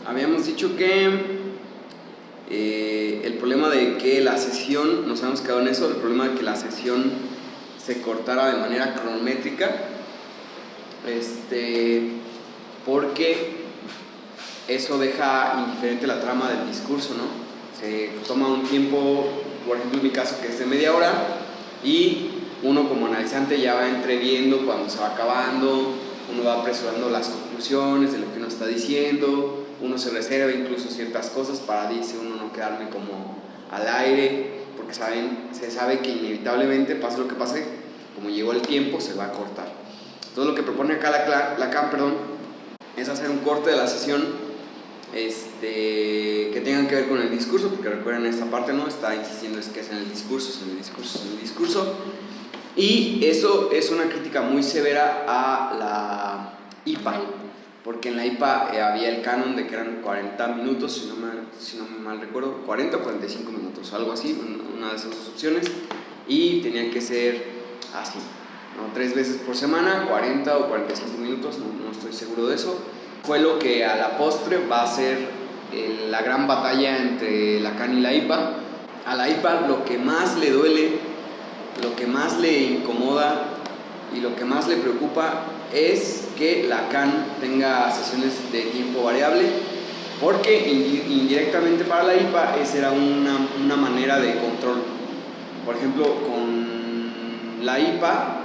habíamos dicho que el problema de que la sesión, nos habíamos quedado en eso, el problema de que la sesión se cortara de manera cronométrica, porque eso deja indiferente la trama del discurso, ¿no? Se toma un tiempo, por ejemplo en mi caso que es de media hora, y uno como analizante ya va entreviendo cuando se va acabando, uno va apresurando las conclusiones de lo que uno está diciendo, uno se reserva incluso ciertas cosas para, dice uno, no quedarme como al aire, porque se sabe que inevitablemente, pase lo que pase, como llegó el tiempo, se va a cortar. Entonces lo que propone acá Lacan, es hacer un corte de la sesión que tengan que ver con el discurso, porque recuerden esta parte, ¿no? Está insistiendo es que es en el discurso, y eso es una crítica muy severa a la IPA, porque en la IPA había el canon de que eran 40 minutos, si no me mal recuerdo, 40 o 45 minutos, algo así, una de esas dos opciones, y tenía que ser así, ¿no? 3 veces por semana, 40 o 45 minutos, no estoy seguro de eso. Fue lo que a la postre va a ser la gran batalla entre Lacan y la IPA. A la IPA lo que más le duele, lo que más le incomoda y lo que más le preocupa es que Lacan tenga sesiones de tiempo variable, porque indirectamente para la IPA esa era una manera de control. Por ejemplo, con la IPA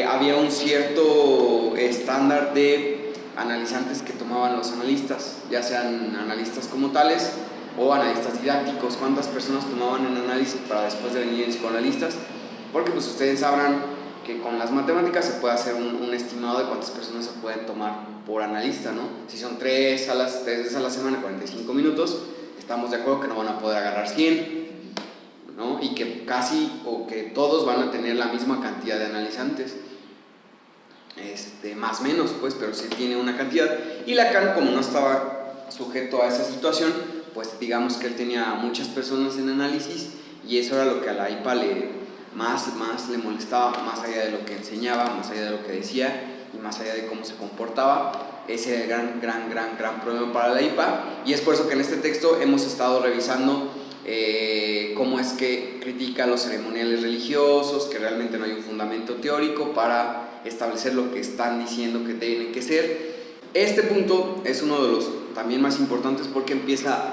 había un cierto estándar de analizantes que tomaban los analistas, ya sean analistas como tales o analistas didácticos. ¿Cuántas personas tomaban en análisis para después de venir en psicoanalistas? Porque pues ustedes sabrán que con las matemáticas se puede hacer un estimado de cuántas personas se pueden tomar por analista, ¿no? Si son 3 veces a la semana, 45 minutos, estamos de acuerdo que no van a poder agarrar 100, ¿no? Y que casi o que todos van a tener la misma cantidad de analizantes. Más o menos, pues, pero sí tiene una cantidad. Y Lacan, como no estaba sujeto a esa situación, pues digamos que él tenía muchas personas en análisis, y eso era lo que a la IPA más le molestaba, más allá de lo que enseñaba, más allá de lo que decía y más allá de cómo se comportaba. Ese era el gran problema para la IPA, y es por eso que en este texto hemos estado revisando cómo es que critica los ceremoniales religiosos, que realmente no hay un fundamento teórico para establecer lo que están diciendo que tienen que ser. Este punto es uno de los también más importantes, porque empieza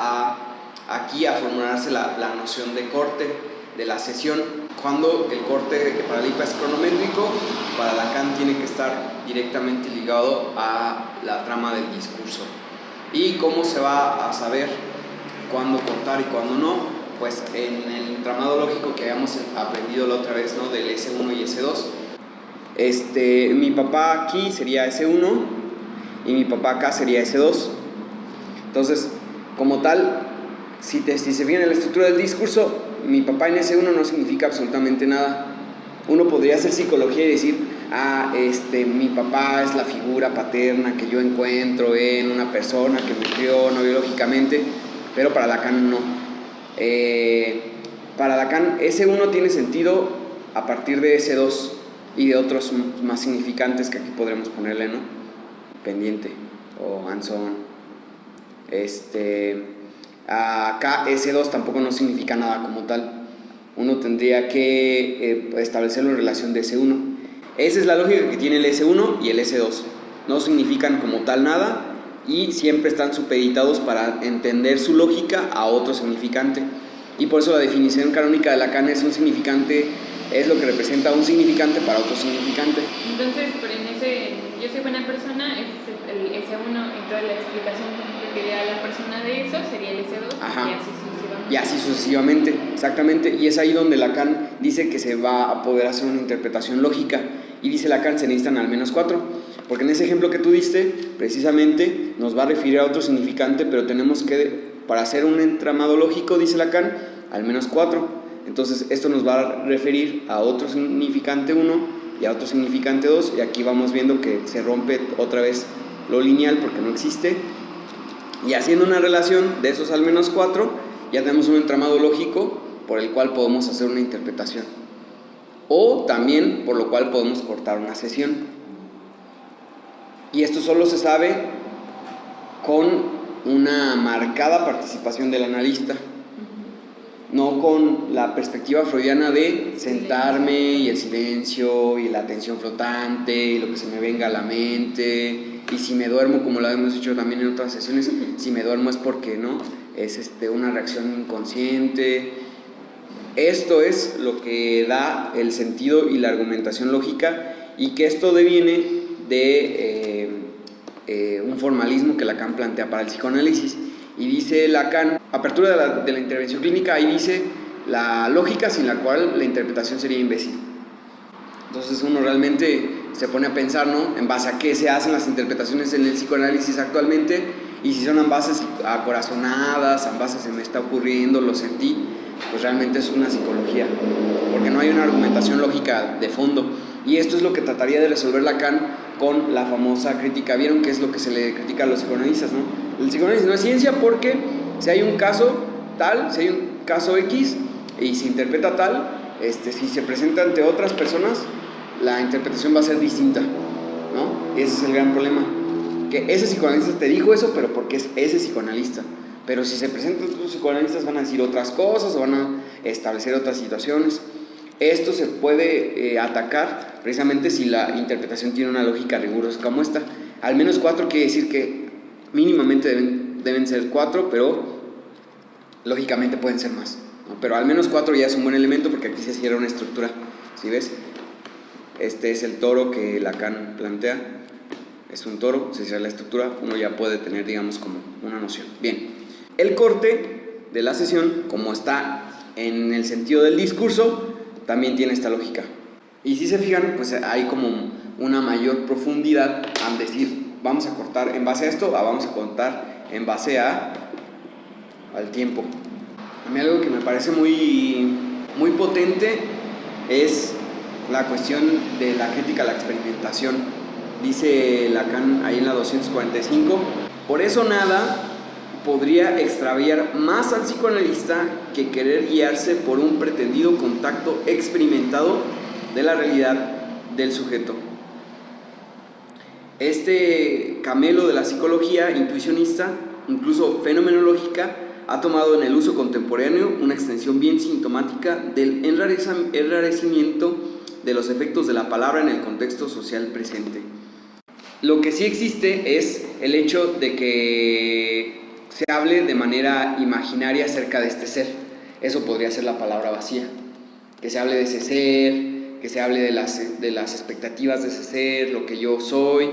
aquí a formularse la noción de corte de la sesión, cuando el corte para el IPA es cronométrico. Para Lacan tiene que estar directamente ligado a la trama del discurso. ¿Y cómo se va a saber cuándo cortar y cuándo no? Pues en el entramado lógico que habíamos aprendido la otra vez, ¿no? Del S1 y S2. Mi papá aquí sería S1 y mi papá acá sería S2. Entonces, como tal, si se fijan en la estructura del discurso, mi papá en S1 no significa absolutamente nada. Uno podría hacer psicología y decir, mi papá es la figura paterna que yo encuentro en una persona que me crió no biológicamente, pero para Lacan no. Para Lacan S1 tiene sentido a partir de S2 y de otros más significantes que aquí podremos ponerle, ¿no? Pendiente o Anson. Acá S2 tampoco no significa nada como tal. Uno tendría que establecerlo en relación de S1. Esa es la lógica que tiene el S1 y el S2. No significan como tal nada y siempre están supeditados para entender su lógica a otro significante. Y por eso la definición canónica de Lacan es un significante, es lo que representa un significante para otro significante. Entonces, pero en ese yo soy buena persona, es el S1, entonces la explicación que da la persona de eso sería el S2. Ajá. Y así sucesivamente, exactamente. Y es ahí donde Lacan dice que se va a poder hacer una interpretación lógica. Y dice Lacan, se necesitan al menos 4. Porque en ese ejemplo que tú diste, precisamente nos va a referir a otro significante, pero tenemos que, para hacer un entramado lógico, dice Lacan, al menos 4. Entonces esto nos va a referir a otro significante 1 y a otro significante 2, y aquí vamos viendo que se rompe otra vez lo lineal porque no existe. Y haciendo una relación de esos al menos 4, ya tenemos un entramado lógico por el cual podemos hacer una interpretación, o también por lo cual podemos cortar una sesión. Y esto solo se sabe con una marcada participación del analista, no con la perspectiva freudiana de sentarme y el silencio y la atención flotante y lo que se me venga a la mente, y si me duermo, como lo hemos hecho también en otras sesiones, si me duermo es porque no, es una reacción inconsciente. Esto es lo que da el sentido y la argumentación lógica, y que esto deviene de un formalismo que Lacan plantea para el psicoanálisis. Y dice Lacan, apertura de la intervención clínica, ahí dice la lógica sin la cual la interpretación sería imbécil. Entonces uno realmente se pone a pensar, ¿no?, en base a qué se hacen las interpretaciones en el psicoanálisis actualmente, y si son en bases acorazonadas, en bases se me está ocurriendo, lo sentí, pues realmente es una psicología, porque no hay una argumentación lógica de fondo. Y esto es lo que trataría de resolver Lacan con la famosa crítica. ¿Vieron qué es lo que se le critica a los psicoanalistas, no? El psicoanálisis no es ciencia porque si hay un caso tal, si hay un caso X y se interpreta tal, si se presenta ante otras personas, la interpretación va a ser distinta, ¿no? Ese es el gran problema, que ese psicoanalista te dijo eso, pero porque es ese psicoanalista. Pero si se presentan otros psicoanalistas, van a decir otras cosas o van a establecer otras situaciones. Esto se puede atacar precisamente si la interpretación tiene una lógica rigurosa como esta. Al menos 4 quiere decir que mínimamente deben ser 4, pero lógicamente pueden ser más, ¿no? Pero al menos 4 ya es un buen elemento, porque aquí se cierra una estructura. ¿Sí ves? Este es el toro que Lacan plantea. Es un toro, se cierra la estructura, uno ya puede tener, digamos, como una noción. Bien, el corte de la sesión, como está en el sentido del discurso, también tiene esta lógica. Y si se fijan, pues hay como una mayor profundidad al decir, vamos a cortar en base a esto, vamos a cortar en base al tiempo. A mí algo que me parece muy, muy potente es la cuestión de la crítica a la experimentación. Dice Lacan ahí en la 245, por eso nada podría extraviar más al psicoanalista que querer guiarse por un pretendido contacto experimentado de la realidad del sujeto. Este camelo de la psicología intuicionista, incluso fenomenológica, ha tomado en el uso contemporáneo una extensión bien sintomática del enrarecimiento de los efectos de la palabra en el contexto social presente. Lo que sí existe es el hecho de que se hable de manera imaginaria acerca de este ser. Eso podría ser la palabra vacía. Que se hable de ese ser, que se hable de las expectativas de ese ser, lo que yo soy,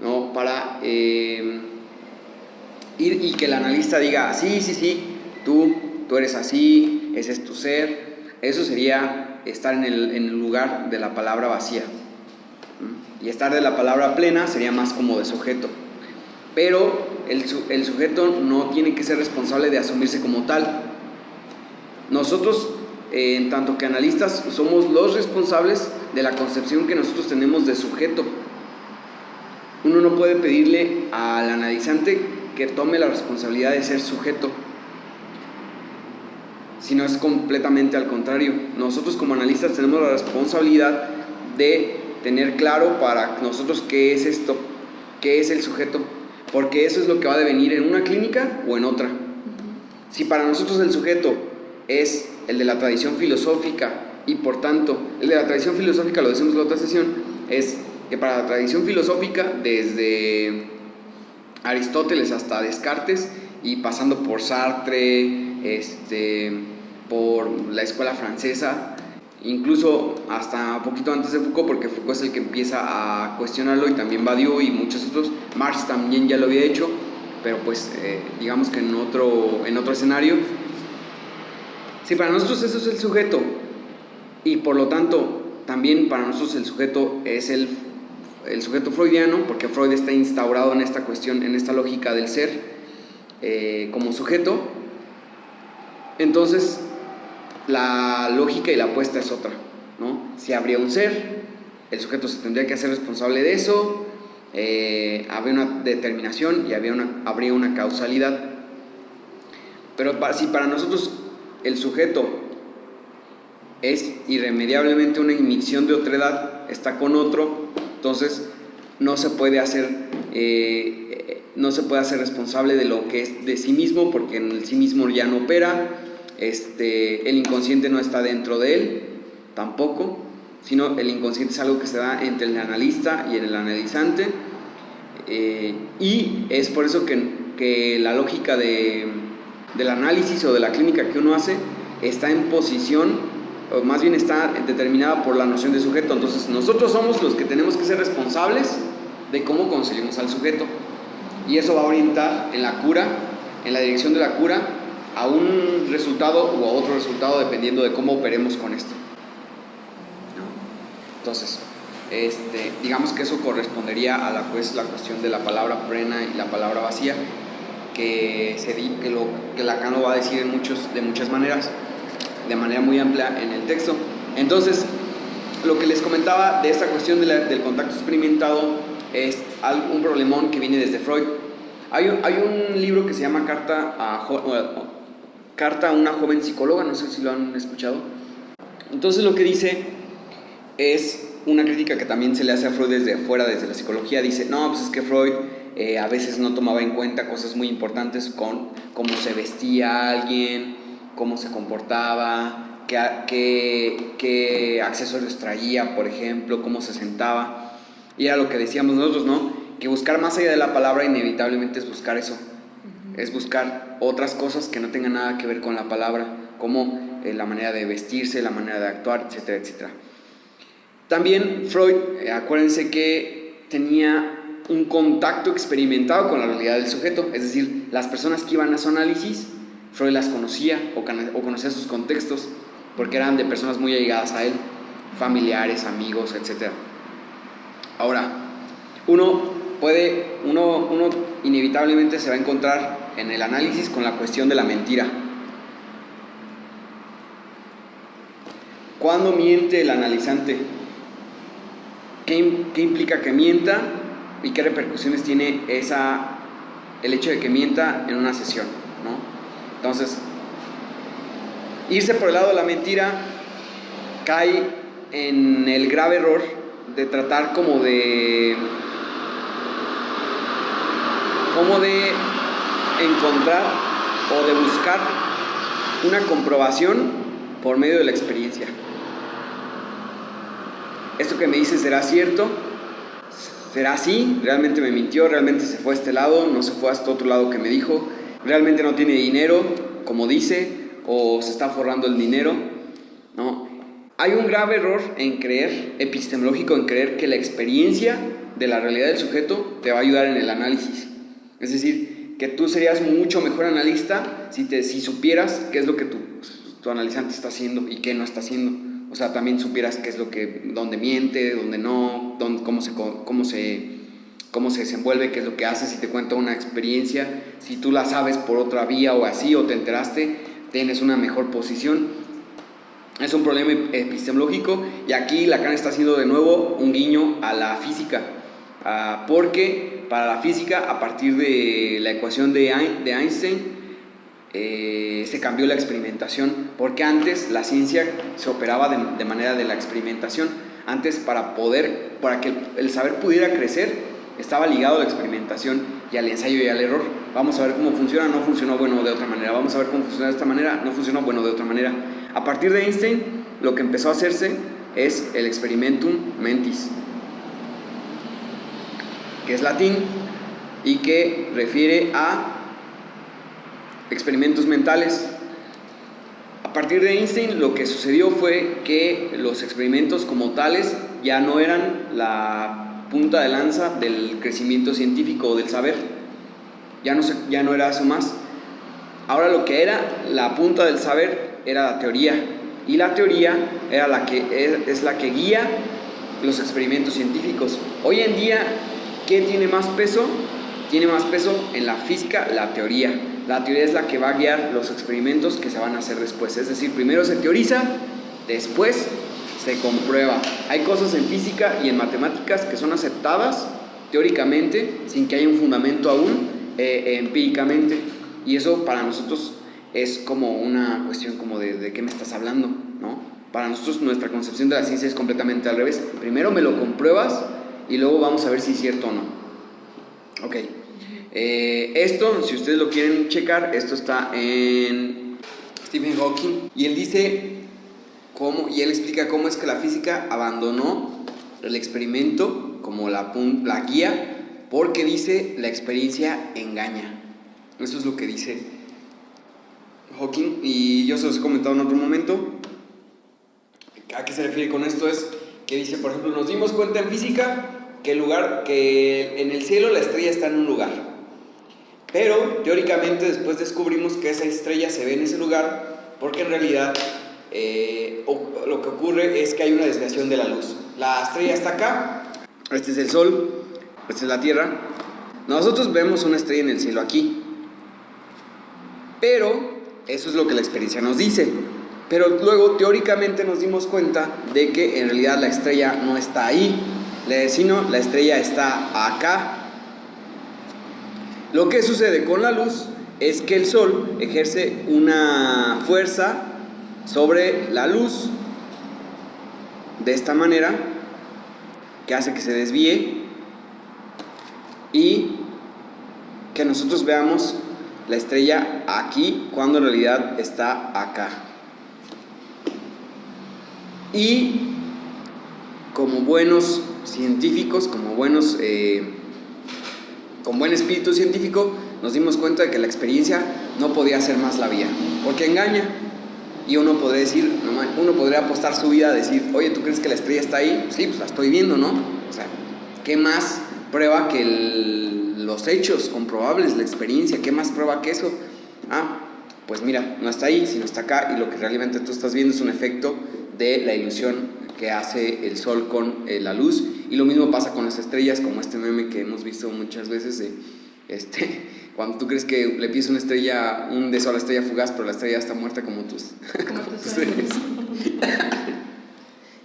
¿no? Para y que el analista diga, sí, tú eres así, ese es tu ser. Eso sería estar en el lugar de la palabra vacía. Y estar de la palabra plena sería más como de sujeto. Pero el sujeto no tiene que ser responsable de asumirse como tal. Nosotros, en tanto que analistas, somos los responsables de la concepción que nosotros tenemos de sujeto. Uno no puede pedirle al analizante que tome la responsabilidad de ser sujeto, sino es completamente al contrario. Nosotros como analistas tenemos la responsabilidad de tener claro para nosotros qué es esto, qué es el sujeto, porque eso es lo que va a devenir en una clínica o en otra. Si para nosotros el sujeto es el de la tradición filosófica, y por tanto, el de la tradición filosófica, lo decimos en la otra sesión, es que para la tradición filosófica, desde Aristóteles hasta Descartes, y pasando por Sartre, por la escuela francesa, incluso hasta un poquito antes de Foucault, porque Foucault es el que empieza a cuestionarlo, y también Badiou y muchos otros. Marx también ya lo había hecho, pero pues digamos que en otro escenario. Si para nosotros eso es el sujeto, y por lo tanto también para nosotros el sujeto es el sujeto freudiano, porque Freud está instaurado en esta cuestión, en esta lógica del ser como sujeto, entonces la lógica y la apuesta es otra, ¿no? Si habría un ser, el sujeto se tendría que hacer responsable de eso, habría una determinación y habría una causalidad. Pero si para nosotros el sujeto es irremediablemente una inmixción de otredad, está con otro, entonces no se puede hacer no se puede hacer responsable de lo que es de sí mismo, porque en el sí mismo ya no opera. El inconsciente no está dentro de él tampoco, sino el inconsciente es algo que se da entre el analista y el analizante, y es por eso que la lógica del análisis o de la clínica que uno hace está en posición, o más bien está determinada por la noción de sujeto. Entonces nosotros somos los que tenemos que ser responsables de cómo conseguimos al sujeto, y eso va a orientar en la cura, en la dirección de la cura, a un resultado o a otro resultado, dependiendo de cómo operemos con esto. Entonces, digamos que eso correspondería a la cuestión de la palabra plena y la palabra vacía, que Lacan lo va a decir de muchas maneras, de manera muy amplia en el texto. Entonces, lo que les comentaba de esta cuestión del contacto experimentado es un problemón que viene desde Freud. Hay un libro que se llama Carta a una joven psicóloga, no sé si lo han escuchado. Entonces lo que dice es una crítica que también se le hace a Freud desde afuera, desde la psicología. Dice, no, pues es que Freud a veces no tomaba en cuenta cosas muy importantes, con cómo se vestía alguien, cómo se comportaba, qué accesorios traía, por ejemplo, cómo se sentaba. Y era lo que decíamos nosotros, ¿no? Que buscar más allá de la palabra inevitablemente es buscar eso. Es buscar otras cosas que no tengan nada que ver con la palabra, como la manera de vestirse, la manera de actuar, etcétera, etcétera. También Freud, acuérdense que tenía un contacto experimentado con la realidad del sujeto, es decir, las personas que iban a su análisis, Freud las conocía o conocía sus contextos, porque eran de personas muy allegadas a él, familiares, amigos, etcétera. Ahora, uno inevitablemente se va a encontrar en el análisis con la cuestión de la mentira. ¿Cuándo miente el analizante? ¿Qué implica que mienta y qué repercusiones tiene el hecho de que mienta en una sesión, ¿no? Entonces, irse por el lado de la mentira cae en el grave error de tratar como de encontrar o de buscar una comprobación por medio de la experiencia. ¿Esto que me dice será cierto? ¿Será así? ¿Realmente me mintió? ¿Realmente se fue a este lado? ¿No se fue a este otro lado que me dijo? ¿Realmente no tiene dinero, como dice? ¿O se está forrando el dinero? No. Hay un grave error epistemológico, en creer que la experiencia de la realidad del sujeto te va a ayudar en el análisis. Es decir, que tú serías mucho mejor analista si supieras qué es lo que tu analizante está haciendo y qué no está haciendo. O sea, también supieras qué es dónde miente, dónde no, cómo se desenvuelve, qué es lo que hace. Si te cuenta una experiencia, si tú la sabes por otra vía o así, o te enteraste, tienes una mejor posición. Es un problema epistemológico, y aquí Lacan está haciendo de nuevo un guiño a la física, porque para la física, a partir de la ecuación de Einstein, se cambió la experimentación, porque antes la ciencia se operaba de manera de la experimentación. Antes, para que el saber pudiera crecer, estaba ligado a la experimentación y al ensayo y al error. Vamos a ver cómo funciona, no funcionó, bueno, de otra manera. Vamos a ver cómo funciona de esta manera, no funcionó, bueno, de otra manera. A partir de Einstein, lo que empezó a hacerse es el experimentum mentis, que es latín y que refiere a experimentos mentales. A partir de Einstein, lo que sucedió fue que los experimentos como tales ya no eran la punta de lanza del crecimiento científico o del saber. Ya no era eso más. Ahora lo que era la punta del saber era la teoría, y la teoría era es la que guía los experimentos científicos. Hoy en día, ¿qué tiene más peso? Tiene más peso en la física la teoría. La teoría es la que va a guiar los experimentos que se van a hacer después. Es decir, primero se teoriza, después se comprueba. Hay cosas en física y en matemáticas que son aceptadas teóricamente sin que haya un fundamento aún empíricamente. Y eso para nosotros es como una cuestión como de qué me estás hablando, ¿no? Para nosotros nuestra concepción de la ciencia es completamente al revés. Primero me lo compruebas y luego vamos a ver si es cierto o no. Ok. Esto, si ustedes lo quieren checar, esto está en Stephen Hawking, y él dice y él explica cómo es que la física abandonó el experimento como la guía, porque dice la experiencia engaña. Eso es lo que dice Hawking, y yo se los he comentado en otro momento. ¿A qué se refiere con esto? Es que dice, por ejemplo, nos dimos cuenta en física que en el cielo la estrella está en un lugar, pero teóricamente después descubrimos que esa estrella se ve en ese lugar porque en realidad lo que ocurre es que hay una desviación de la luz. La estrella está acá, este es el Sol, esta es la Tierra. Nosotros vemos una estrella en el cielo aquí, pero eso es lo que la experiencia nos dice. Pero luego teóricamente nos dimos cuenta de que en realidad la estrella no está ahí, sino la estrella está acá. Lo que sucede con la luz es que el Sol ejerce una fuerza sobre la luz de esta manera, que hace que se desvíe y que nosotros veamos la estrella aquí cuando en realidad está acá. Y como buenos científicos, con buen espíritu científico, nos dimos cuenta de que la experiencia no podía ser más la vía, porque engaña. Y uno podría apostar su vida a decir, oye, ¿tú crees que la estrella está ahí? Sí, pues la estoy viendo, ¿no? O sea, ¿qué más prueba que los hechos comprobables, la experiencia? ¿Qué más prueba que eso? Pues mira, no está ahí, sino está acá, y lo que realmente tú estás viendo es un efecto de la ilusión que hace el Sol con la luz. Y lo mismo pasa con las estrellas, como este meme que hemos visto muchas veces de cuando tú crees que le pides un deseo a la estrella fugaz, pero la estrella está muerta como tus sueños.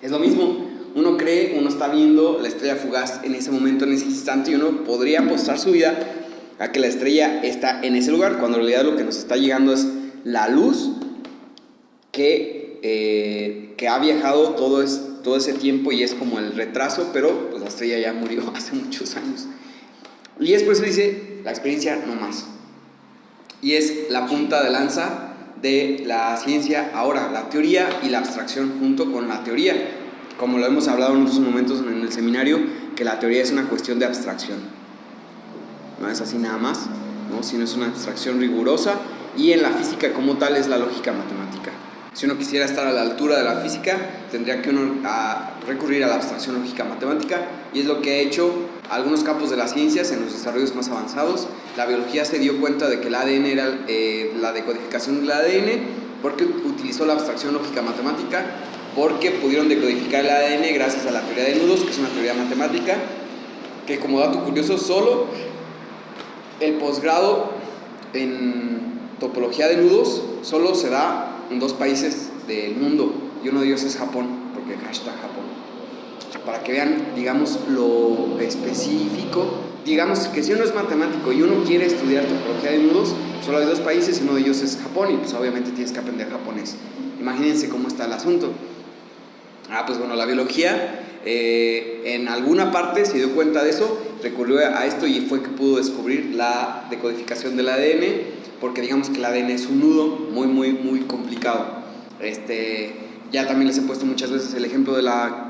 Es lo mismo, uno está viendo la estrella fugaz en ese momento, en ese instante, y uno podría apostar su vida a que la estrella está en ese lugar, cuando en realidad lo que nos está llegando es la luz que ha viajado todo ese tiempo, y es como el retraso, pero pues la estrella ya murió hace muchos años. Y es por eso dice, la experiencia no más. Y es la punta de lanza de la ciencia ahora, la teoría y la abstracción junto con la teoría. Como lo hemos hablado en otros momentos en el seminario, que la teoría es una cuestión de abstracción. No es así nada más, ¿no? Sino es una abstracción rigurosa, y en la física como tal es la lógica matemática. Si uno quisiera estar a la altura de la física, tendría que uno recurrir a la abstracción lógica matemática, y es lo que ha hecho algunos campos de las ciencias en los desarrollos más avanzados. La biología se dio cuenta de que el ADN era la decodificación del ADN porque utilizó la abstracción lógica matemática, porque pudieron decodificar el ADN gracias a la teoría de nudos, que es una teoría matemática, que como dato curioso, solo el posgrado en topología de nudos solo se da en 2 países del mundo, y uno de ellos es Japón, porque #Japón. Para que vean, digamos, lo específico. Digamos que si uno es matemático y uno quiere estudiar topología de nudos, solo hay 2 países, y uno de ellos es Japón, y pues obviamente tienes que aprender japonés. Imagínense cómo está el asunto. Pues bueno, la biología en alguna parte se dio cuenta de eso, recurrió a esto, y fue que pudo descubrir la decodificación del ADN, porque digamos que el ADN es un nudo muy, muy, muy complicado. Ya también les he puesto muchas veces el ejemplo de la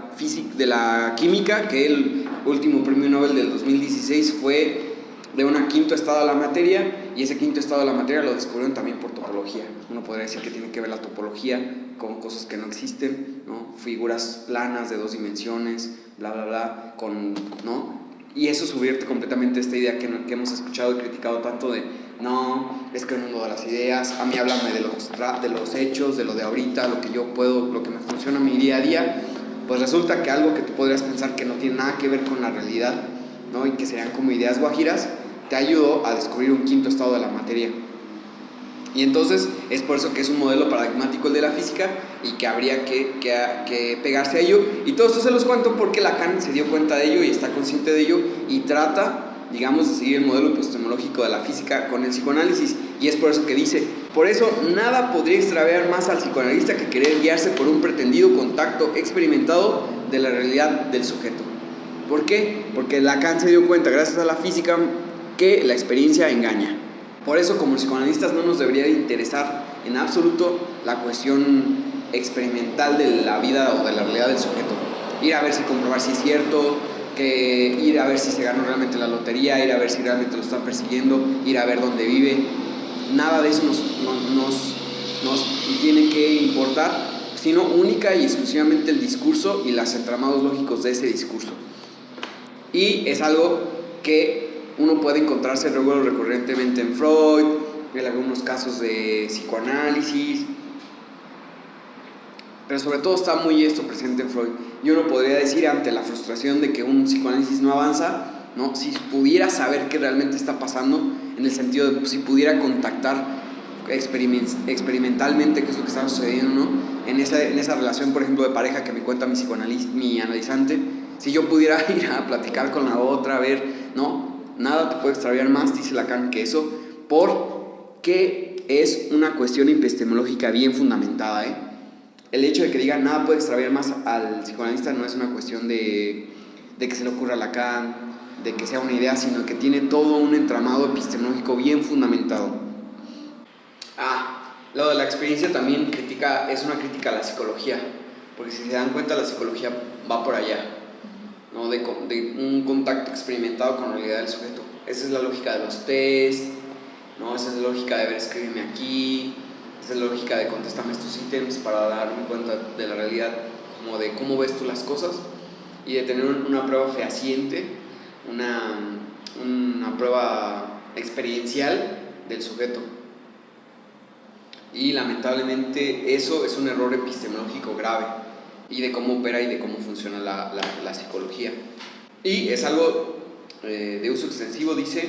química, que el último premio Nobel del 2016 fue de un quinto estado de la materia, y ese quinto estado de la materia lo descubrieron también por topología. Uno podría decir que tiene que ver la topología con cosas que no existen, ¿no? Figuras planas de 2 dimensiones, bla, bla, bla, ¿no? Y eso subvierte completamente esta idea que hemos escuchado y criticado tanto de, no, es que el mundo de las ideas, a mí háblame de los hechos, de lo de ahorita, lo que yo puedo, lo que me funciona en mi día a día. Pues resulta que algo que tú podrías pensar que no tiene nada que ver con la realidad, ¿no? Y que serían como ideas guajiras, te ayudó a descubrir un quinto estado de la materia. Y entonces es por eso que es un modelo paradigmático el de la física, y que habría que pegarse a ello. Y todo esto se los cuento porque Lacan se dio cuenta de ello y está consciente de ello, y trata, digamos, de seguir el modelo epistemológico de la física con el psicoanálisis. Y es por eso que dice, por eso nada podría extraviar más al psicoanalista que querer guiarse por un pretendido contacto experimentado de la realidad del sujeto. ¿Por qué? Porque Lacan se dio cuenta, gracias a la física, que la experiencia engaña. Por eso, como psicoanalistas, no nos debería interesar en absoluto la cuestión experimental de la vida o de la realidad del sujeto. Ir a ver si comprobar si es cierto, que ir a ver si se ganó realmente la lotería, ir a ver si realmente lo están persiguiendo, ir a ver dónde vive. Nada de eso nos tiene que importar, sino única y exclusivamente el discurso y los entramados lógicos de ese discurso. Y es algo que uno puede encontrarse luego recurrentemente en Freud, en algunos casos de psicoanálisis, pero sobre todo está muy esto presente en Freud. Y uno podría decir, ante la frustración de que un psicoanálisis no avanza, ¿no? Si pudiera saber qué realmente está pasando, en el sentido de si pudiera contactar experimentalmente qué es lo que está sucediendo, ¿no? En esa relación, por ejemplo, de pareja que me cuenta mi analizante, si yo pudiera ir a platicar con la otra, a ver, ¿no? Nada te puede extraviar más, dice Lacan, que eso, porque es una cuestión epistemológica bien fundamentada, ¿eh? El hecho de que diga nada puede extraviar más al psicoanalista no es una cuestión de que se le ocurra a Lacan, de que sea una idea, sino que tiene todo un entramado epistemológico bien fundamentado. Lo de la experiencia también es una crítica a la psicología, porque si se dan cuenta la psicología va por allá, ¿no? De un contacto experimentado con la realidad del sujeto. Esa es la lógica de los test, ¿no? Esa es la lógica de ver, escríbeme aquí, esa es la lógica de contéstame estos ítems para darme cuenta de la realidad, como de cómo ves tú las cosas, y de tener una prueba fehaciente, una prueba experiencial del sujeto. Y lamentablemente eso es un error epistemológico grave, y de cómo opera y de cómo funciona la psicología. Y es algo de uso extensivo, dice,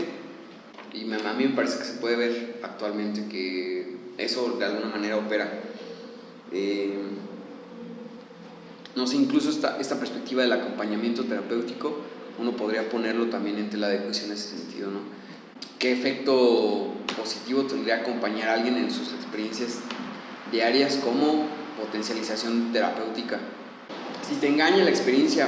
y a mí me parece que se puede ver actualmente que eso de alguna manera opera. No sé, incluso esta perspectiva del acompañamiento terapéutico, uno podría ponerlo también en tela de juicio en ese sentido, ¿no? ¿Qué efecto positivo tendría acompañar a alguien en sus experiencias diarias como potencialización terapéutica? Si te engaña la experiencia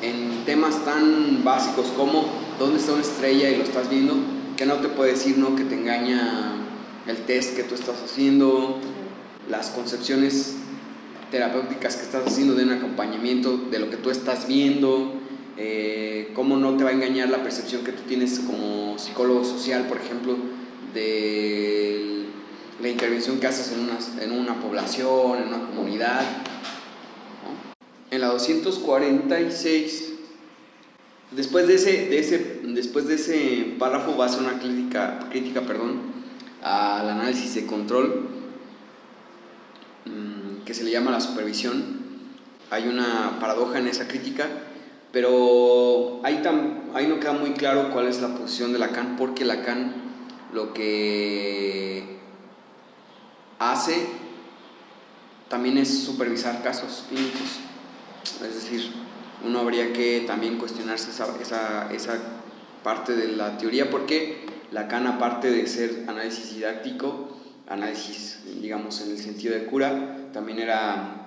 en temas tan básicos como dónde está una estrella y lo estás viendo, que no te puede decir, ¿no? Que te engaña el test que tú estás haciendo, las concepciones terapéuticas que estás haciendo de un acompañamiento de lo que tú estás viendo. ¿Cómo no te va a engañar la percepción que tú tienes como psicólogo social, por ejemplo, de la intervención que haces en una población, en una comunidad, ¿no? En la 246, después de ese párrafo va a ser una crítica al análisis de control, que se le llama la supervisión. Hay una paradoja en esa crítica, pero ahí no queda muy claro cuál es la posición de Lacan, porque Lacan lo que hace también es supervisar casos clínicos. Es decir, uno habría que también cuestionarse esa parte de la teoría, porque Lacan, aparte de ser análisis didáctico, análisis, digamos, en el sentido de cura, también era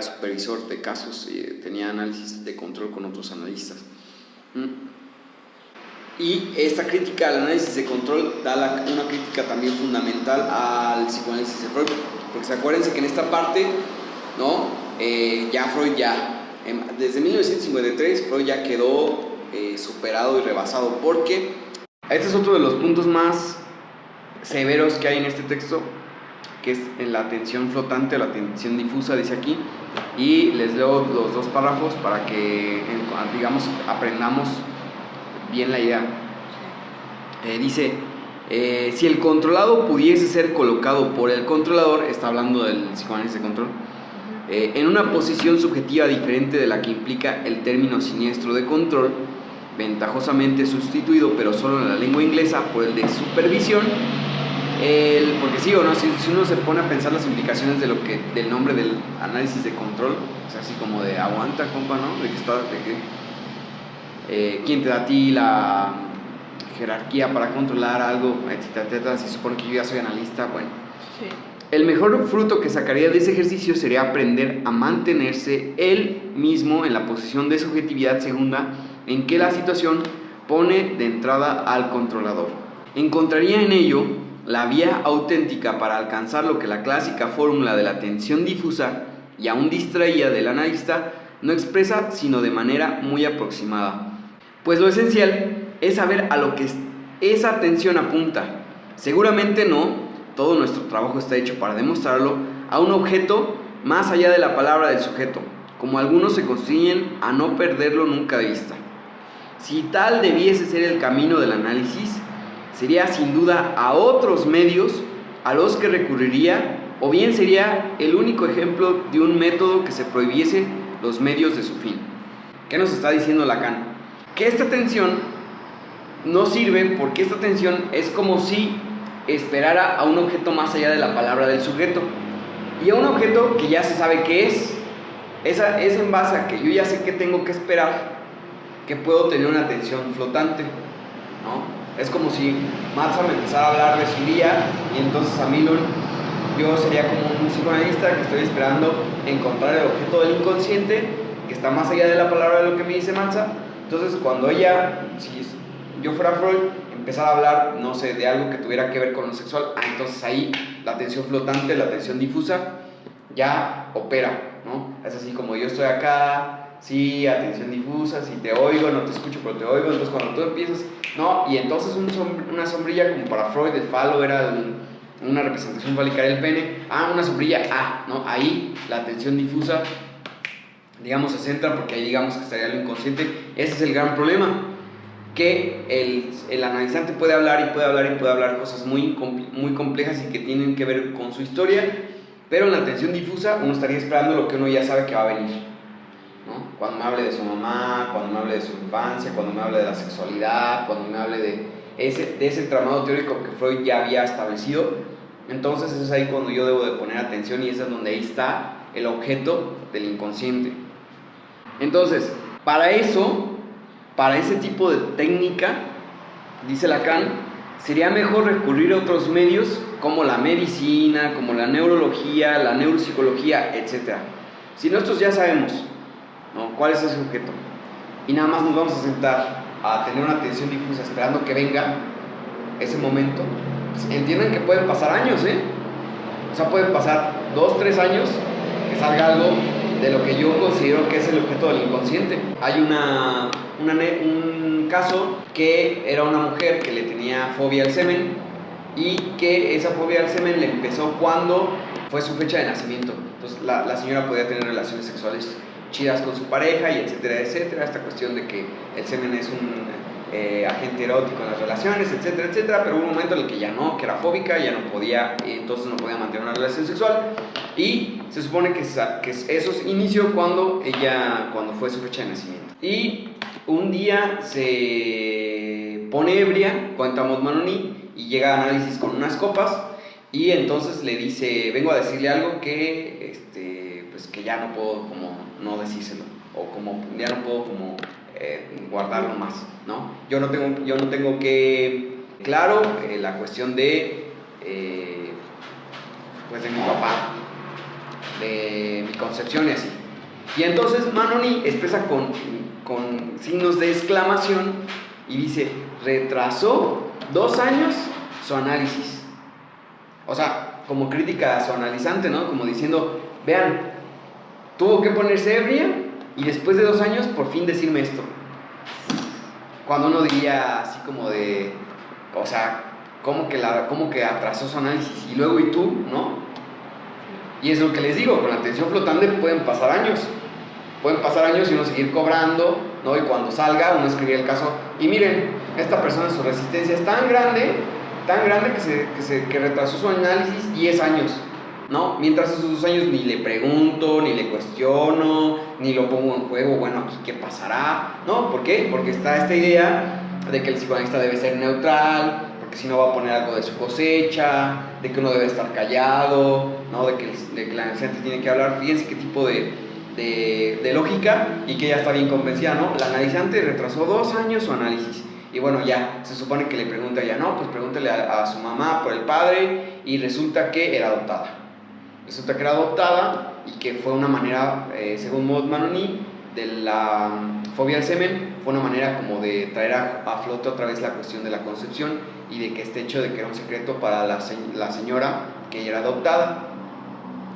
supervisor de casos y tenía análisis de control con otros analistas. Y esta crítica al análisis de control da una crítica también fundamental al psicoanálisis de Freud, porque acuérdense que en esta parte, ¿no? Desde 1953 Freud ya quedó superado y rebasado, porque este es otro de los puntos más severos que hay en este texto, que es en la atención flotante o la atención difusa, dice aquí, y les leo los dos párrafos para que, digamos, aprendamos bien la idea. Dice, si el controlado pudiese ser colocado por el controlador, está hablando del psicoanálisis de control, en una posición subjetiva diferente de la que implica el término siniestro de control, ventajosamente sustituido, pero solo en la lengua inglesa, por el de supervisión, porque sí o no, si uno se pone a pensar las implicaciones del nombre del análisis de control, o sea, así como de aguanta, compa, ¿no? ¿Quién te da a ti la jerarquía para controlar algo, etcétera? Si supone que yo ya soy analista, bueno. Sí. El mejor fruto que sacaría de ese ejercicio sería aprender a mantenerse él mismo en la posición de subjetividad segunda, en que la situación pone de entrada al controlador. Encontraría en ello la vía auténtica para alcanzar lo que la clásica fórmula de la atención difusa y aún distraída del analista no expresa sino de manera muy aproximada. Pues lo esencial es saber a lo que esa atención apunta. Seguramente no, todo nuestro trabajo está hecho para demostrarlo a un objeto más allá de la palabra del sujeto, como algunos se constriñen a no perderlo nunca de vista. Si tal debiese ser el camino del análisis, sería sin duda a otros medios a los que recurriría, o bien sería el único ejemplo de un método que se prohibiese los medios de su fin. ¿Qué nos está diciendo Lacan? Que esta atención no sirve porque esta atención es como si esperara a un objeto más allá de la palabra del sujeto, y a un objeto que ya se sabe qué es. Esa es en base a que yo ya sé que tengo que esperar, que puedo tener una atención flotante, ¿no? Es como si Matza me empezara a hablar de su día y entonces a mí yo sería como un psicoanalista que estoy esperando encontrar el objeto del inconsciente que está más allá de la palabra de lo que me dice Matza. Entonces cuando ella, si yo fuera Freud, empezara a hablar, no sé, de algo que tuviera que ver con lo sexual, entonces ahí la atención flotante, la atención difusa ya opera, ¿no? Es así como yo estoy acá, sí, atención difusa, si te oigo, no te escucho, pero te oigo. Entonces cuando tú empiezas, no, y entonces una sombrilla, como para Freud el falo era una representación fálica del pene, una sombrilla, ¿no? Ahí la atención difusa, digamos, se centra, porque ahí digamos que estaría lo inconsciente. Ese es el gran problema, que el analizante puede hablar y puede hablar y puede hablar cosas muy complejas y que tienen que ver con su historia, pero en la atención difusa uno estaría esperando lo que uno ya sabe que va a venir, ¿no? Cuando me hable de su mamá, cuando me hable de su infancia, cuando me hable de la sexualidad, cuando me hable de ese entramado teórico que Freud ya había establecido, entonces es ahí cuando yo debo de poner atención, y es donde ahí está el objeto del inconsciente. Entonces, para ese tipo de técnica, dice Lacan, sería mejor recurrir a otros medios como la medicina, como la neurología, la neuropsicología, etc. Si nosotros ya sabemos, ¿no?, cuál es ese objeto, y nada más nos vamos a sentar a tener una atención difusa esperando que venga ese momento, pues entiendan que pueden pasar años, o sea, pueden pasar 2, 3 años que salga algo de lo que yo considero que es el objeto del inconsciente. Hay un caso que era una mujer que le tenía fobia al semen, y que esa fobia al semen le empezó cuando fue su fecha de nacimiento. Entonces la señora podía tener relaciones sexuales chidas con su pareja, y etcétera, etcétera. Esta cuestión de que el semen es un agente erótico en las relaciones, etcétera, etcétera. Pero hubo un momento en el que ya no, que era fóbica, ya no podía, entonces no podía mantener una relación sexual, y se supone que eso inició cuando fue su fecha de nacimiento. Y un día se pone ebria, cuenta Maud Manoni, y llega a análisis con unas copas, y entonces le dice: vengo a decirle algo que pues que ya no puedo como no decírselo, o como ya no puedo como guardarlo más, ¿no? Yo no tengo que claro la cuestión de pues de mi papá, de mi concepción y así. Y entonces Manoni expresa con signos de exclamación y dice: retrasó 2 años su análisis. O sea, como crítica a su analizante, ¿no? Como diciendo: vean, tuvo que ponerse ebria y después de 2 años por fin decirme esto. Cuando uno diría así como de, o sea, ¿cómo que atrasó su análisis? Y luego, ¿y tú? ¿No? Y es lo que les digo, con la atención flotante pueden pasar años y uno seguir cobrando, ¿no? Y cuando salga uno escribir el caso, y miren, esta persona, su resistencia es tan grande que retrasó su análisis 10 años, ¿no? Mientras esos 2 años ni le pregunto, ni le cuestiono, ni lo pongo en juego, bueno, aquí qué pasará, ¿no? ¿Por qué? Porque está esta idea de que el psicoanalista debe ser neutral, porque si no va a poner algo de su cosecha, de que uno debe estar callado, ¿no? De que el analizante tiene que hablar. Fíjense qué tipo de lógica, y que ya está bien convencida, ¿no? La analizante retrasó 2 años su análisis. Y bueno, ya, se supone que le pregunta ya, no, pues pregúntele a su mamá por el padre, y resulta que era adoptada. Y que fue una manera, según Maud Manoni, de la fobia al semen, fue una manera como de traer a flote otra vez la cuestión de la concepción y de que este hecho de que era un secreto para la señora que ella era adoptada,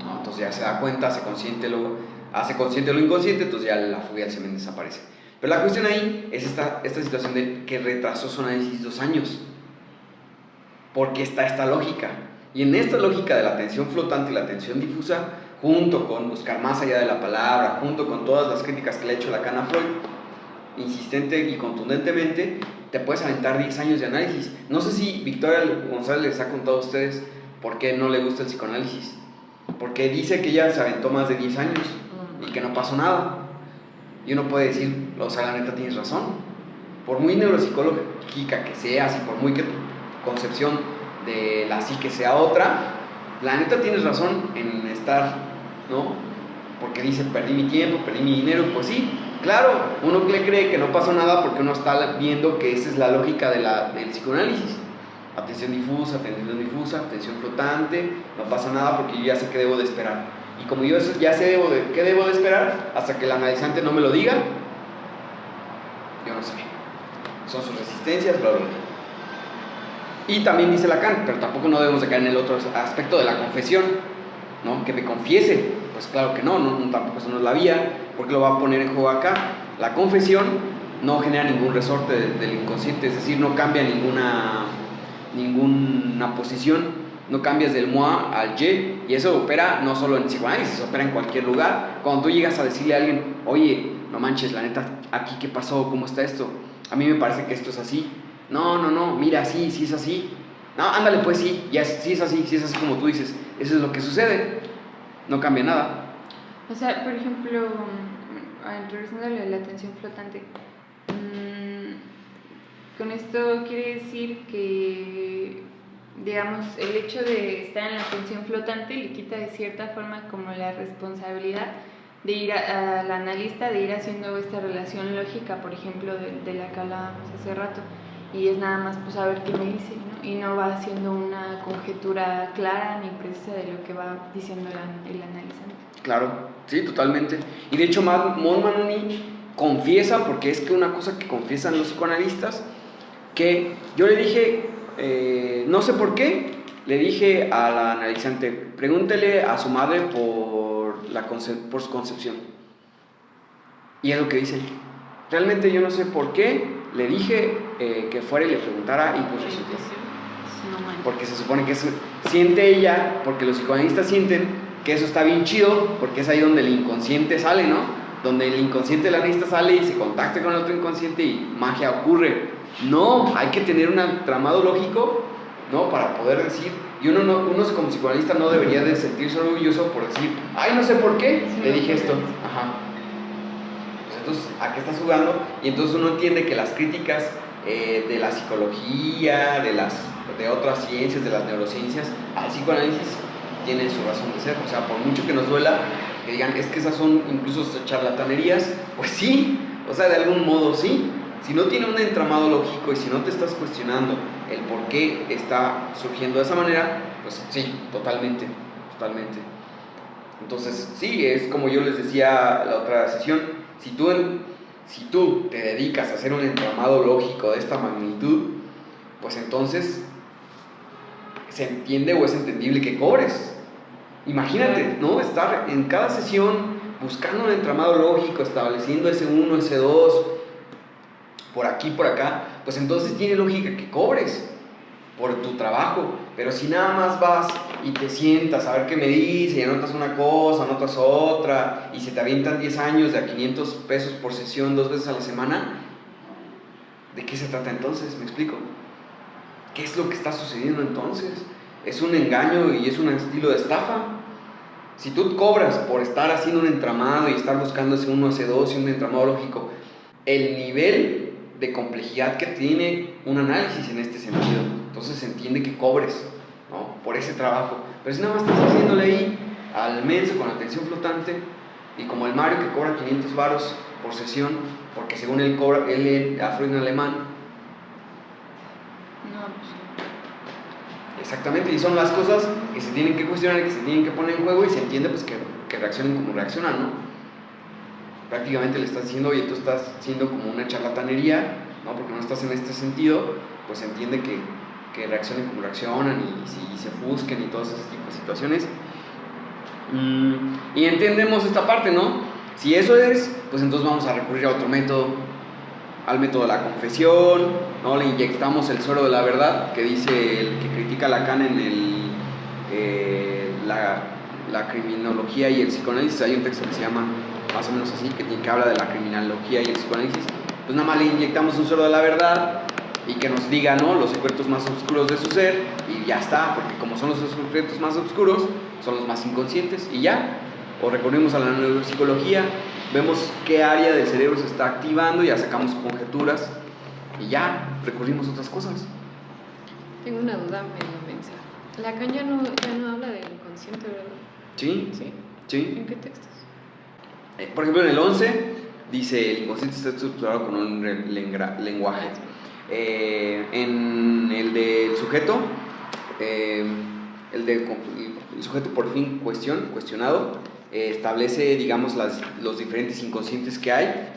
¿no? Entonces ya se da cuenta, hace consciente lo inconsciente, entonces ya la fuga del semen desaparece. Pero la cuestión ahí es esta situación de que retrasó su análisis 2 años, porque está esta lógica. Y en esta lógica de la atención flotante y la atención difusa, junto con buscar más allá de la palabra, junto con todas las críticas que le ha hecho Lacan a Freud, insistente y contundentemente, te puedes aventar 10 años de análisis. No sé si Victoria González les ha contado a ustedes por qué no le gusta el psicoanálisis. Porque dice que ella se aventó más de 10 años y que no pasó nada. Y uno puede decir, o sea, la neta tienes razón. Por muy neuropsicológica que seas y por muy que tu concepción de la psique sea otra, la neta tienes razón en estar, ¿no? Porque dice, perdí mi tiempo, perdí mi dinero, pues sí, claro, uno le cree que no pasó nada porque uno está viendo que esa es la lógica del psicoanálisis. Atención difusa, atención flotante, no pasa nada porque yo ya sé qué debo de esperar. Y como yo ya sé qué debo de esperar, hasta que el analizante no me lo diga, yo no sé. Son sus resistencias, bla, bla, bla. Y también dice Lacan, pero tampoco no debemos de caer en el otro aspecto de la confesión, ¿no? Que me confiese. Pues claro que no, tampoco eso no es la vía, porque lo va a poner en juego acá. La confesión no genera ningún resorte del inconsciente, es decir, no cambia ninguna posición, no cambias del moi al je, y eso opera no solo en psicoanálisis, opera en cualquier lugar. Cuando tú llegas a decirle a alguien, oye, no manches, la neta, aquí qué pasó, cómo está esto, a mí me parece que esto es así, no, mira, sí es así, no, ándale pues sí, sí es así como tú dices, eso es lo que sucede, no cambia nada. O sea, por ejemplo, regresando a la atención flotante, con esto quiere decir que, digamos, el hecho de estar en la atención flotante le quita de cierta forma como la responsabilidad de ir al analista, de ir haciendo esta relación lógica, por ejemplo, de la que hablábamos hace rato, y es nada más pues a ver qué me dice, ¿no? Y no va haciendo una conjetura clara ni precisa de lo que va diciendo el analizante. Claro, sí, totalmente. Y de hecho Maud Manoni confiesa, porque es que una cosa que confiesan los psicoanalistas, que yo le dije, no sé por qué, le dije a la analizante, pregúntele a su madre por su concepción. Y es lo que dice. Realmente yo no sé por qué le dije que fuera y le preguntara, y pues resultó. Porque se supone que eso siente ella, porque los psicoanalistas sienten que eso está bien chido, porque es ahí donde el inconsciente sale, ¿no? Donde el inconsciente del analista sale y se contacta con el otro inconsciente y magia ocurre. No, hay que tener un entramado lógico, ¿no? Para poder decir, y uno como psicoanalista no debería de sentirse orgulloso por decir, ay, no sé por qué, sí, le dije esto. Ajá. Pues entonces, ¿a qué estás jugando? Y entonces uno entiende que las críticas de la psicología, de otras ciencias, de las neurociencias, al psicoanálisis tienen su razón de ser. O sea, por mucho que nos duela, que digan, es que esas son incluso charlatanerías, pues sí, o sea, de algún modo sí. Si no tiene un entramado lógico y si no te estás cuestionando el por qué está surgiendo de esa manera, pues sí, totalmente. Entonces, sí, es como yo les decía la otra sesión, si tú te dedicas a hacer un entramado lógico de esta magnitud, pues entonces se entiende o es entendible que cobres. Imagínate, ¿no? Estar en cada sesión buscando un entramado lógico, estableciendo ese 1, ese 2, por aquí, por acá, pues entonces tiene lógica que cobres por tu trabajo. Pero si nada más vas y te sientas a ver qué me dice y anotas una cosa, anotas otra y se te avientan 10 años de a 500 pesos por sesión 2 veces a la semana, ¿de qué se trata entonces? ¿Me explico? ¿Qué es lo que está sucediendo entonces? ¿Es un engaño y es un estilo de estafa? Si tú cobras por estar haciendo un entramado y estar buscando ese 1, ese 2 y un entramado lógico, el nivel de complejidad que tiene un análisis en este sentido, entonces se entiende que cobres, ¿no? Por ese trabajo. Pero si nada más estás haciéndole ahí al menso con atención flotante, y como el Mario que cobra 500 varos por sesión, porque según él cobra, él Freud en alemán. No, pues exactamente, y son las cosas que se tienen que cuestionar y que se tienen que poner en juego, y se entiende pues que reaccionen como reaccionan, ¿no? prácticamente le estás diciendo, oye, tú estás haciendo como una charlatanería, ¿no? Porque no estás en este sentido, pues se entiende que reaccionen como reaccionan y se busquen y todos esos tipos de situaciones. Y entendemos esta parte, ¿no? Si eso es, pues entonces vamos a recurrir a otro método, al método de la confesión, ¿no? Le inyectamos el suero de la verdad, que dice el que critica a Lacan en la criminología y el psicoanálisis. Hay un texto que se llama más o menos así, que habla de la criminología y el psicoanálisis. Pues nada más le inyectamos un suero de la verdad y que nos diga, ¿no?, los secretos más oscuros de su ser, y ya está, porque como son los secretos más oscuros, son los más inconscientes, y ya. O recurrimos a la neuropsicología, vemos qué área del cerebro se está activando, ya sacamos conjeturas, y ya recurrimos a otras cosas. Tengo una duda medio mensa. Lacan ya no habla del inconsciente, ¿verdad? ¿Sí? ¿Sí? ¿Sí? ¿En qué textos? Por ejemplo, en el 11 dice, el inconsciente está estructurado con un lenguaje. En el del sujeto, el sujeto por fin cuestionado, establece, digamos, los diferentes inconscientes que hay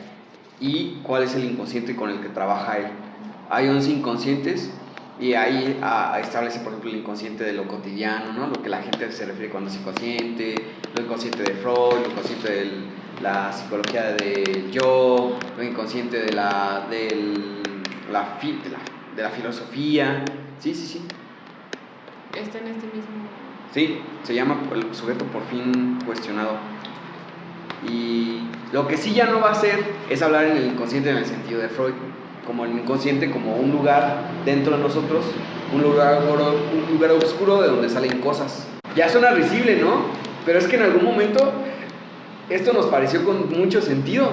y cuál es el inconsciente con el que trabaja él. Hay 11 inconscientes y ahí establece, por ejemplo, el inconsciente de lo cotidiano, ¿no? Lo que la gente se refiere cuando es inconsciente, lo inconsciente de Freud, lo inconsciente de la psicología del yo, lo inconsciente de la filosofía. Sí. Está en este mismo... Sí, se llama el sujeto por fin cuestionado. Y lo que sí ya no va a hacer es hablar en el inconsciente en el sentido de Freud, como el inconsciente como un lugar dentro de nosotros, un lugar oscuro de donde salen cosas. Ya suena risible, ¿no? Pero es que en algún momento esto nos pareció con mucho sentido.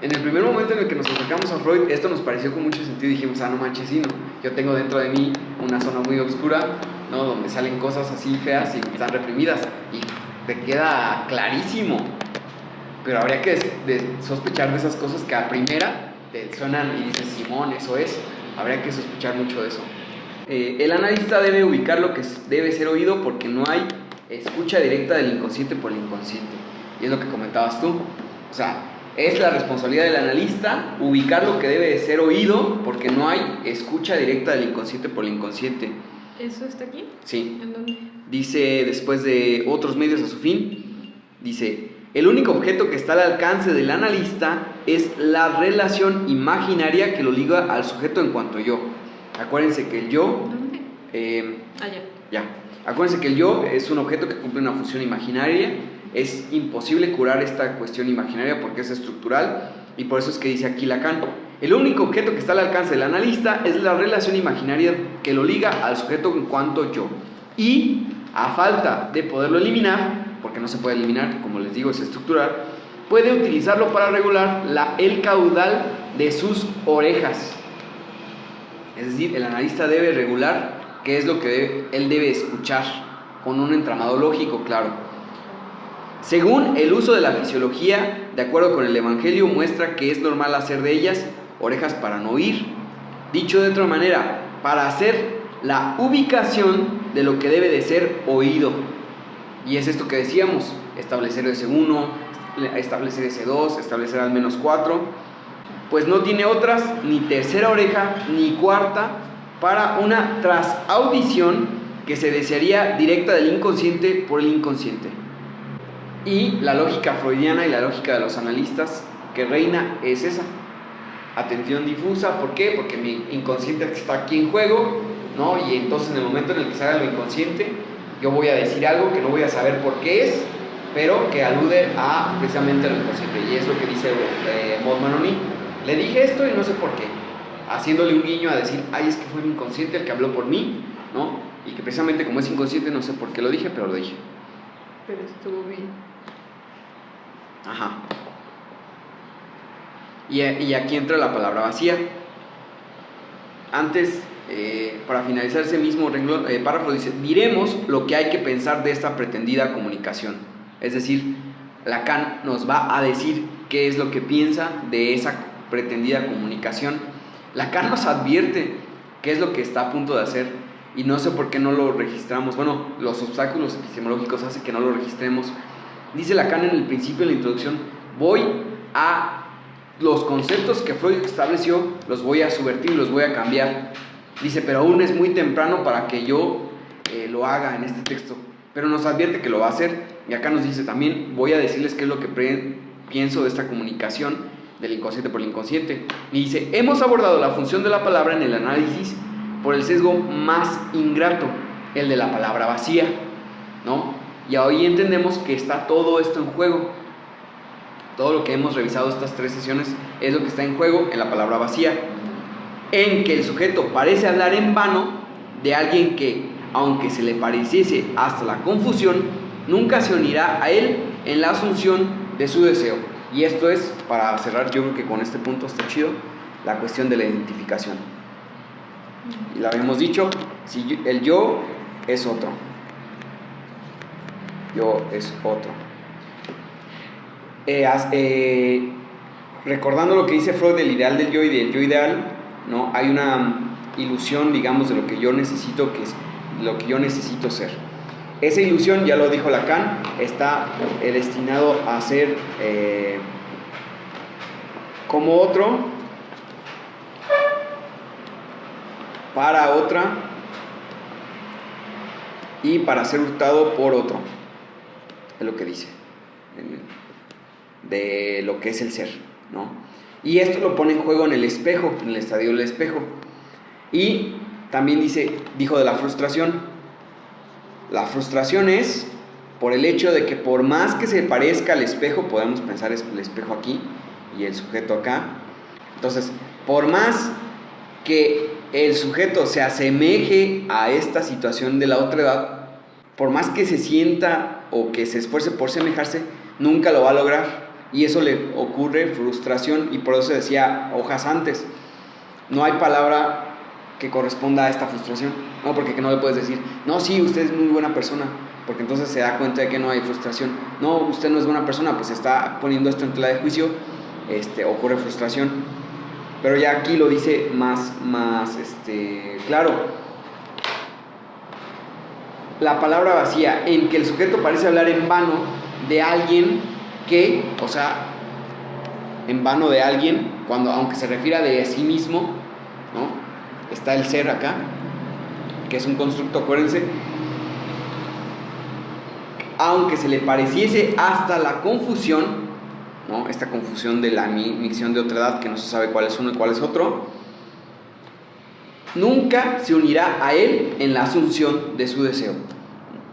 En el primer momento en el que nos acercamos a Freud, esto nos pareció con mucho sentido y dijimos, no manches, sí, ¿no? Yo tengo dentro de mí una zona muy oscura, ¿no?, donde salen cosas así feas y están reprimidas, y te queda clarísimo. Pero habría que sospechar de esas cosas que a primera te suenan y dices, Simón, eso es. Habría que sospechar mucho de eso. El analista debe ubicar lo que debe ser oído, porque no hay escucha directa del inconsciente por el inconsciente. Y es lo que comentabas tú. O sea, es la responsabilidad del analista ubicar lo que debe de ser oído, porque no hay escucha directa del inconsciente por el inconsciente. ¿Eso está aquí? Sí. ¿En dónde? Dice, después de otros medios a su fin, dice, el único objeto que está al alcance del analista es la relación imaginaria que lo liga al sujeto en cuanto yo. Acuérdense que el yo... ¿Dónde? Ya. Acuérdense que el yo es un objeto que cumple una función imaginaria. Es imposible curar esta cuestión imaginaria porque es estructural, y por eso es que dice aquí Lacan, el único objeto que está al alcance del analista es la relación imaginaria que lo liga al sujeto en cuanto yo, y a falta de poderlo eliminar, porque no se puede eliminar, como les digo, es estructural, puede utilizarlo para regular el caudal de sus orejas. Es decir, el analista debe regular qué es lo que él debe escuchar, con un entramado lógico claro. Según el uso de la fisiología, de acuerdo con el Evangelio, muestra que es normal hacer de ellas orejas para no oír. Dicho de otra manera, para hacer la ubicación de lo que debe de ser oído. Y es esto que decíamos, establecer ese 1, establecer ese 2, establecer al menos 4. Pues no tiene otras, ni tercera oreja, ni cuarta, para una trasaudición que se desearía directa del inconsciente por el inconsciente. Y la lógica freudiana y la lógica de los analistas que reina es esa: atención difusa. ¿Por qué? Porque mi inconsciente está aquí en juego, ¿no? Y entonces en el momento en el que se haga lo inconsciente, yo voy a decir algo que no voy a saber por qué es, pero que alude a precisamente lo inconsciente. Y es lo que dice Maud Manoni: le dije esto y no sé por qué, haciéndole un guiño a decir, ay, es que fue mi inconsciente el que habló por mí, ¿no? Y que precisamente como es inconsciente, no sé por qué lo dije, pero lo dije. Pero estuvo bien. Ajá. Y aquí entra la palabra vacía. Antes, para finalizar ese mismo renglón, párrafo dice, diremos lo que hay que pensar de esta pretendida comunicación. Es decir, Lacan nos va a decir qué es lo que piensa de esa pretendida comunicación. Lacan nos advierte qué es lo que está a punto de hacer, y no sé por qué no lo registramos. Bueno, los obstáculos epistemológicos hacen que no lo registremos. Dice Lacan en el principio de la introducción, voy a los conceptos que Freud estableció, los voy a subvertir, los voy a cambiar. Dice, pero aún es muy temprano para que yo lo haga en este texto, pero nos advierte que lo va a hacer. Y acá nos dice también, voy a decirles qué es lo que pienso de esta comunicación del inconsciente por el inconsciente. Y dice, hemos abordado la función de la palabra en el análisis por el sesgo más ingrato, el de la palabra vacía, ¿no? Y hoy entendemos que está todo esto en juego. Todo lo que hemos revisado estas 3 sesiones es lo que está en juego en la palabra vacía, en que el sujeto parece hablar en vano de alguien que, aunque se le pareciese hasta la confusión, nunca se unirá a él en la asunción de su deseo. Y esto es, para cerrar, yo creo que con este punto está chido, la cuestión de la identificación. Y lo habíamos dicho, si el yo es otro. Yo es otro. Recordando lo que dice Freud del ideal del yo y del yo ideal, ¿no? Hay una ilusión, digamos, de lo que yo necesito, que es lo que yo necesito ser. Esa ilusión, ya lo dijo Lacan, está destinado a ser como otro, para otra y para ser hurtado por otro. Es lo que dice de lo que es el ser, ¿no? Y esto lo pone en juego en el espejo, en el estadio del espejo. Y también dijo de la frustración. La frustración es por el hecho de que por más que se parezca al espejo, podemos pensar el espejo aquí y el sujeto acá. Entonces, por más que el sujeto se asemeje a esta situación de la otredad, por más que se sienta o que se esfuerce por semejarse, nunca lo va a lograr. Y eso le ocurre frustración, y por eso se decía hojas antes. No hay palabra que corresponda a esta frustración, no, porque no le puedes decir, no, sí, usted es muy buena persona, porque entonces se da cuenta de que no hay frustración. No, usted no es buena persona, pues está poniendo esto en tela de juicio, ocurre frustración. Pero ya aquí lo dice más claro. La palabra vacía, en que el sujeto parece hablar en vano de alguien que, o sea, en vano de alguien, cuando, aunque se refiera de sí mismo, ¿no? Está el ser acá, que es un constructo, acuérdense, aunque se le pareciese hasta la confusión, ¿no? Esta confusión de la micción de otredad, que no se sabe cuál es uno y cuál es otro, nunca se unirá a él en la asunción de su deseo.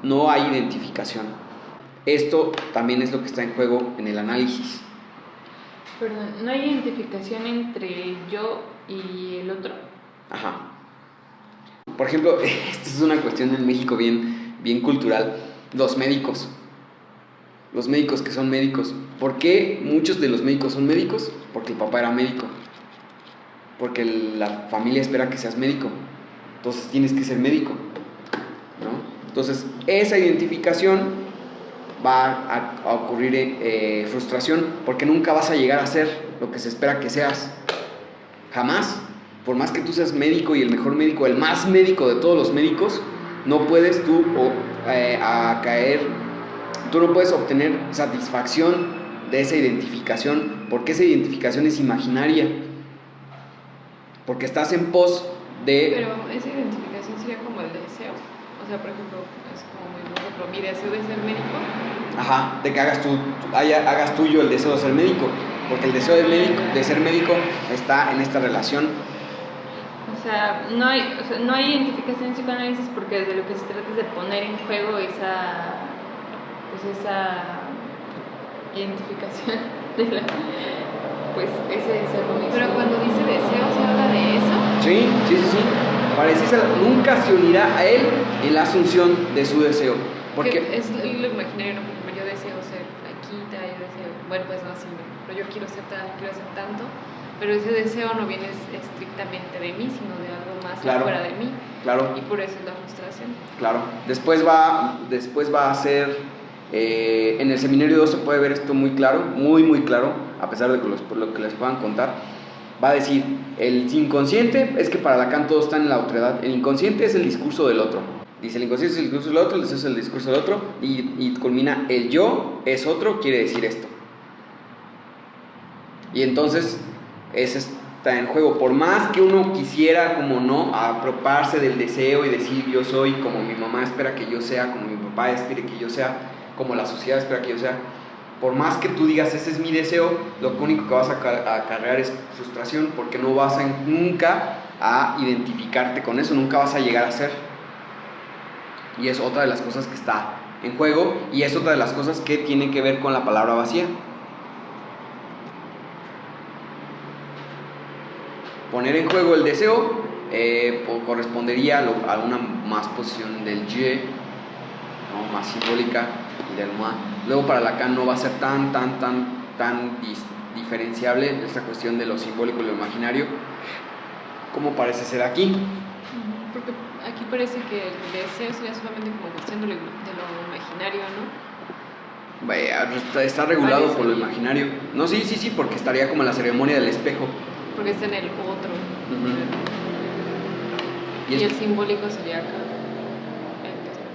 No hay identificación. Esto también es lo que está en juego en el análisis. Perdón, ¿no hay identificación entre el yo y el otro? Ajá. Por ejemplo, esto es una cuestión en México bien cultural. Los médicos que son médicos. ¿Por qué muchos de los médicos son médicos? Porque el papá era médico. Porque la familia espera que seas médico. Entonces tienes que ser médico, ¿no? Entonces, esa identificación va a ocurrir frustración, porque nunca vas a llegar a ser lo que se espera que seas. Jamás. Por más que tú seas médico y el mejor médico, el más médico de todos los médicos, no puedes tú tú no puedes obtener satisfacción de esa identificación, porque esa identificación es imaginaria, porque estás en pos de... Pero esa identificación sería como el deseo. O sea, por ejemplo, es como muy bueno, pero mi deseo de ser médico. Ajá, de que hagas tuyo el deseo de ser médico, porque el deseo de ser médico está en esta relación. O sea, no hay identificación en psicoanálisis, porque de lo que se trata es de poner en juego esa identificación de ese deseo mismo. Pero cuando dice deseo, ¿se habla de eso? Sí. Nunca se unirá a él en la asunción de su deseo. Porque es lo imaginario, ¿no? Por ejemplo, yo deseo ser flaquita, bueno, pues no así, pero yo quiero ser tanto, pero ese deseo no viene estrictamente de mí, sino de algo más fuera de mí. Claro. Y por eso es la frustración. Claro. Después va a ser, en el seminario 2 se puede ver esto muy claro, muy claro, a pesar de por lo que les puedan contar. Va a decir, el inconsciente es que para Lacan todo está en la otredad. El inconsciente es el discurso del otro. Dice, el inconsciente es el discurso del otro, el deseo es el discurso del otro, y culmina, el yo es otro, quiere decir esto. Y entonces, ese está en juego. Por más que uno quisiera, como no, apropiarse del deseo y decir yo soy como mi mamá espera que yo sea, como mi papá espera que yo sea, como la sociedad espera que yo sea, por más que tú digas ese es mi deseo, lo único que vas a acarrear es frustración, porque no vas nunca a identificarte con eso, nunca vas a llegar a ser. Y es otra de las cosas que está en juego, y es otra de las cosas que tiene que ver con la palabra vacía. Poner en juego el deseo correspondería a una más posición del je, ¿no? Más simbólica, y del moi. Luego para Lacan no va a ser tan diferenciable esta cuestión de lo simbólico y lo imaginario como parece ser aquí. Porque aquí parece que el deseo sería solamente como cuestión de lo imaginario, ¿no? Vaya, está regulado por lo imaginario. No, sí, porque estaría como en la ceremonia del espejo. Porque está en el otro. Uh-huh. Y el simbólico sería acá.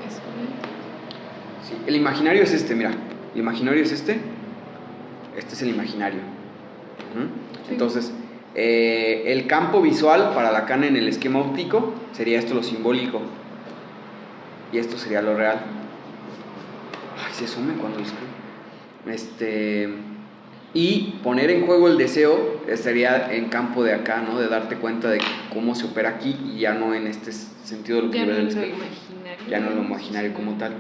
Eso. Sí, el imaginario es este, mira. El imaginario es este. Este es el imaginario. ¿Mm? Sí. Entonces, el campo visual para Lacan en el esquema óptico sería esto lo simbólico. Y esto sería lo real. Ay, se sume cuando lo escribo. Y poner en juego el deseo estaría en campo de acá, ¿no? De darte cuenta de cómo se opera aquí y ya no en este sentido de lo que ya yo no del imaginario. Ya no lo imaginario como tal.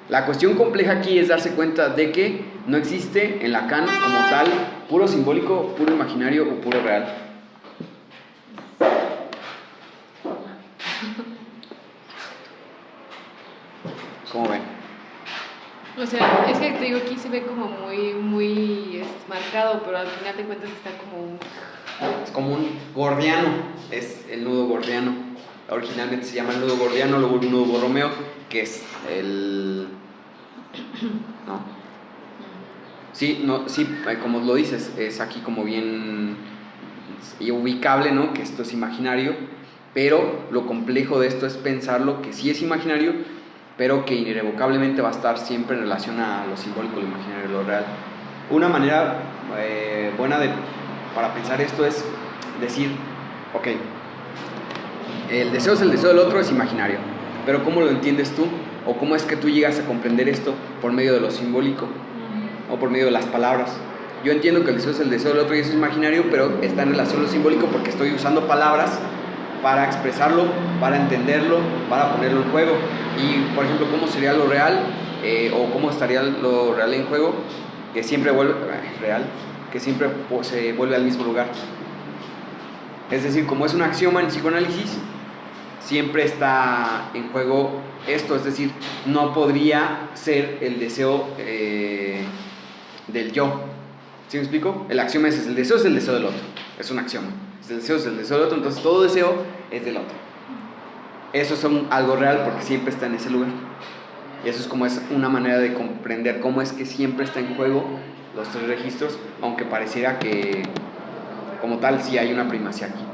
La cuestión compleja aquí es darse cuenta de que no existe en Lacan como tal puro simbólico, puro imaginario o puro real. ¿Cómo ven? O sea, es que te digo, aquí se ve como muy marcado, pero al final de cuentas está como Es como un gordiano, es el nudo gordiano. Originalmente se llama el nudo gordiano, luego el nudo borromeo, que es el... ¿no? Sí, como lo dices, es aquí como bien ubicable, ¿no? Que esto es imaginario, pero lo complejo de esto es pensarlo que sí es imaginario, pero que irrevocablemente va a estar siempre en relación a lo simbólico, lo imaginario, lo real. Una manera buena para pensar esto es decir, ok, el deseo es el deseo del otro, es imaginario, pero ¿cómo lo entiendes tú? ¿O cómo es que tú llegas a comprender esto por medio de lo simbólico o por medio de las palabras? Yo entiendo que el deseo es el deseo del otro y eso es imaginario, pero está en relación a lo simbólico porque estoy usando palabras para expresarlo, para entenderlo, para ponerlo en juego. Y, por ejemplo, ¿cómo sería lo real? O ¿cómo estaría lo real en juego? Que siempre se vuelve al mismo lugar. Es decir, como es un axioma en psicoanálisis, siempre está en juego esto, es decir, no podría ser el deseo del yo. ¿Sí me explico? El axioma es el deseo del otro, es un axioma. El deseo es el deseo del otro, entonces todo deseo es del otro. Eso es algo real porque siempre está en ese lugar. Y eso es como es una manera de comprender cómo es que siempre está en juego los tres registros, aunque pareciera que como tal sí hay una primacía aquí.